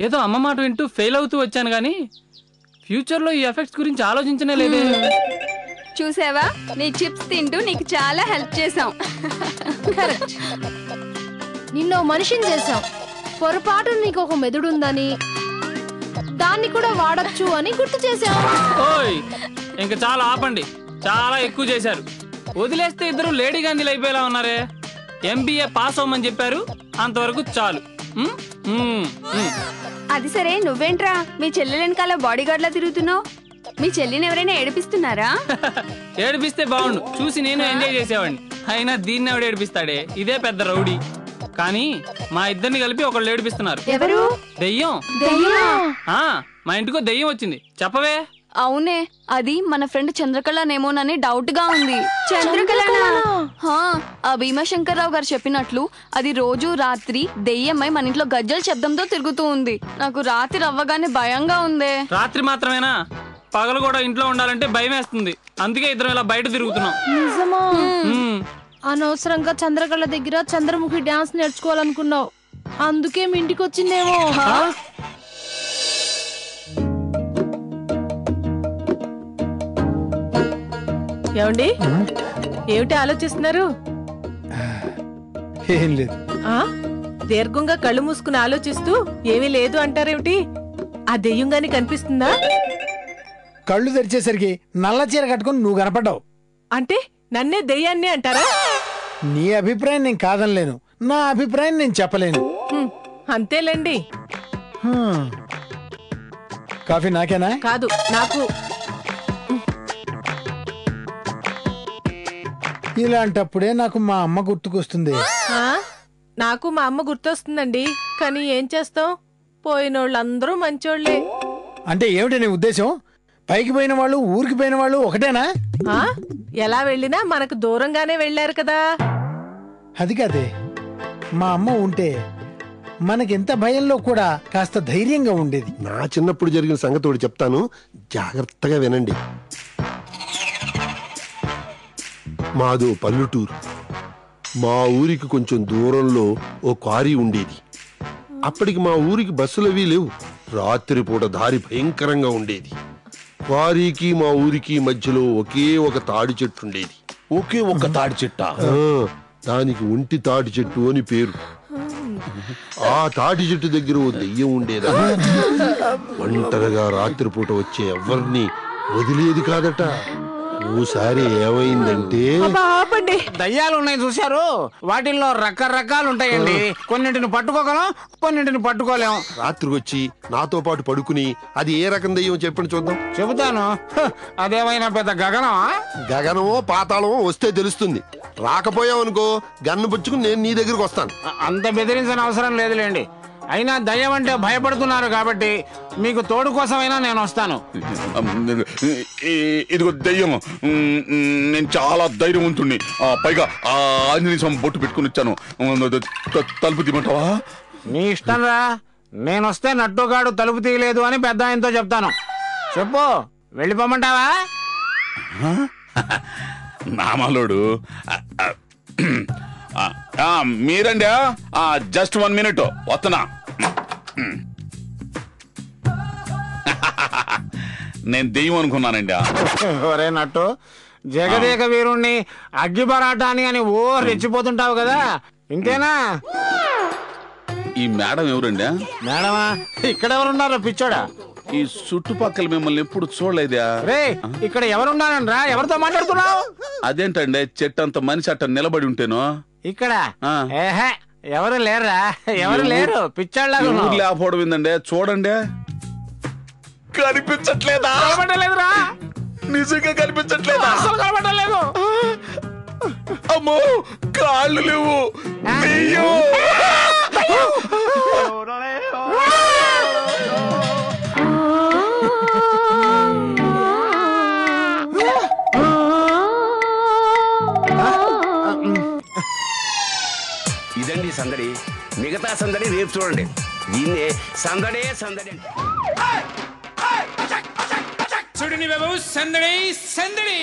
ఏదో అమ్మ మాట వింటూ ఫెయిల్ అవుతూ వచ్చాను గానీ ఫ్యూచర్ లో ఈ ఎఫెక్ట్స్ గురించి ఆలోచించనే లేదే. చూసావా, నీ చిప్స్ తింటూ నీకు చాలా హెల్ప్ చేసాం. నిన్ను మనిషిని చేసాం. పొరపాటు నీకు ఒక మెదుడుందని, దాన్ని కూడా వాడచ్చు అని గుర్తు చేసాం. ఓయ్ ఇంకా చాలా ఆపండి, చాలా ఎక్కువ చేశారు. వదిలేస్తే ఇద్దరు లేడీ గాంధీలు అయిపోయేలా ఉన్నారే. ఎంబీఏ పాస్ అవ్వమని చెప్పారు, అంతవరకు చాలు. అది సరే, నువ్వేంట్రా మీ చెల్లెల వెనకాల బాడీ గార్డ్ లా తిరుగుతున్నావు? మీ చెల్లిని ఎవరైనా ఏడిపిస్తున్నారా? ఏడిపిస్తే బాగుండు, చూసి నేను ఎంజాయ్ చేసేవాడిని. అయినా దీన్ని ఎవడు ఏడిపిస్తాడే, ఇదే పెద్ద రౌడీ. కానీ మా ఇద్దరిని కలిపి ఒకళ్ళు ఏడిపిస్తున్నారు. ఎవరు? దెయ్యం. మా ఇంటికో దెయ్యం వచ్చింది. చెప్పవే. అవునే, అది మన ఫ్రెండ్ చంద్రకళనేమోనని డౌట్ గా ఉంది. చంద్రకళనా? ఆ భీమాశంకర్రావు గారు చెప్పినట్లు అది రోజు రాత్రి దెయ్యమై మన ఇంట్లో గజ్జల శబ్దంతో తిరుగుతూ ఉంది. నాకు రాత్రి అవ్వగానే భయంగా ఉంది. రాత్రి మాత్రమేనా? పగలు కూడా ఇంట్లో ఉండాలంటే భయం వేస్తుంది. అందుకే ఇద్దరం ఇలా బయట తిరుగుతున్నాం. నిజమా? అనవసరంగా చంద్రకళ దగ్గర చంద్రముఖి డాన్స్ నేర్చుకోవాలనుకున్నావు, అందుకే మీ ఇంటికి వచ్చిందేమో. ఏమండి, ఏమిటి ఆలోచిస్తున్నారు? ఏం లేదు. దీర్ఘంగా కళ్ళు మూసుకుని ఆలోచిస్తూ ఏమీ లేదు అంటారేమిటి? ఆ దెయ్యంగాని కనిపిస్తుందా? కళ్ళు తెరిచేసరికి నల్ల చీర కట్టుకుని నువ్వు కనపడ్డావు. అంటే నన్నే దెయ్యాన్ని అంటారా? నీ అభిప్రాయం నేను కాదనలేను, నా అభిప్రాయం నేను చెప్పలేను. అంతేలేండి. కాఫీ నాకేనా? కాదు, నాకు. ఇలాంటప్పుడే నాకు మా అమ్మ గుర్తుకొస్తుంది. నాకు మా అమ్మ గుర్తొస్తుందండి, కానీ ఏం చేస్తాం, పోయినోళ్ళందరూ మంచోళ్లే. అంటే ఏమిటి నీ ఉద్దేశం? పైకి పోయిన వాళ్ళు ఊరికి పోయిన వాళ్ళు ఒకటేనా? ఎలా వెళ్ళినా మనకు దూరంగానే వెళ్ళారు కదా. అది కాదే, మా అమ్మ ఉంటే మనకెంత భయంలో కూడా కాస్త ధైర్యంగా ఉండేది. నా చిన్నప్పుడు జరిగిన సంగతి ఒకటి చెప్తాను, జాగ్రత్తగా వినండి. మాదో పల్లెటూరు. మా ఊరికి కొంచెం దూరంలో ఓ క్వారీ ఉండేది. అప్పటికి మా ఊరికి బస్సులవి లేవు. రాత్రిపూట దారి భయంకరంగా ఉండేది. క్వారీకి మా ఊరికి మధ్యలో ఒకే ఒక తాడి చెట్టు ఉండేది. ఒకే ఒక తాడి చెట్టు? దానికి ఒంటి తాడి చెట్టు అని పేరు. ఆ తాటి చెట్టు దగ్గర ఓ దెయ్యం ఉండేదా. ఒంటరిగా రాత్రిపూట వచ్చే ఎవరిని వదిలేది కాదట. ఓసారి ఏమైందంటే, దయ్యాలు ఉన్నాయి చూశారు, వాటిల్లో రకరకాలు ఉంటాయండి. కొన్నింటిని పట్టుకోగలం, కొన్నింటిని పట్టుకోలేం. రాత్రికి వచ్చి నాతో పాటు పడుకుని అది ఏ రకం దయ్యం చెప్పండి చూద్దాం. చెబుతాను. అదేమైనా పెద్ద గగనమా? గగనమో పాతాళమో వస్తే తెలుస్తుంది. రాకపోయావనుకో గన్ను పుచ్చుకుని నేను నీ దగ్గరికి వస్తాను. అంత బెదిరించిన అవసరం లేదులేండి. అయినా దయ్యం అంటే భయపడుతున్నారు కాబట్టి మీకు తోడు కోసమైనా నేను వస్తాను. ఇదిగో దయ్యం, నేను చాలా ధైర్యవంతుణ్ణి. పైగా ఆంజనేయ స్వామి బొట్టు పెట్టుకుని వచ్చాను. తలుపు తీయమంటావా? నీ ఇష్టం రా. నేను వస్తే నట్టుగాడు తలుపు తీయలేదు అని పెద్ద ఆయనతో చెప్తాను. చెప్పు, వెళ్ళిపోమంటావా? నామాలోడు, మీరండి. జస్ట్ 1 minute వస్తున్నా. నేను దెయ్యం అనుకున్నానండి. ఒరే నట్టు, జగదేక వీరుణ్ణి అగ్గిపరాటాని అని ఓ రెచ్చిపోతుంటావు కదా, ఇంతేనా? ఈ మేడం ఎవరండి? మేడమా? ఇక్కడెవరున్నారో పిచ్చోడా? ఈ చుట్టుపక్కల మిమ్మల్ని ఎప్పుడు చూడలేదా? రే, ఇక్కడ ఎవరున్నారనరా? ఎవరితో మాట్లాడుతున్నావు? అదేంటండి, చెట్టు అంత మనిషి అట్ట నిలబడి ఉంటేను. ఇక్కడ ఏహే, ఎవరు లేరా? ఎవరు లేరు, పిచ్చాళ్ళగా లేకపోవడం ఏందండి? చూడండి, కనిపించట్లేదా? కనబడలేదురా, నిజంగా కనిపించట్లేదా? అసలు కనబడలేదు. అమ్మో, కాళ్ళు లేవు. ఇదండి సందడి. మిగతా సందడి రేపు చూడండి. దీన్నే సందడే సందడి. చూడండి బాబు, సందడి సందడి.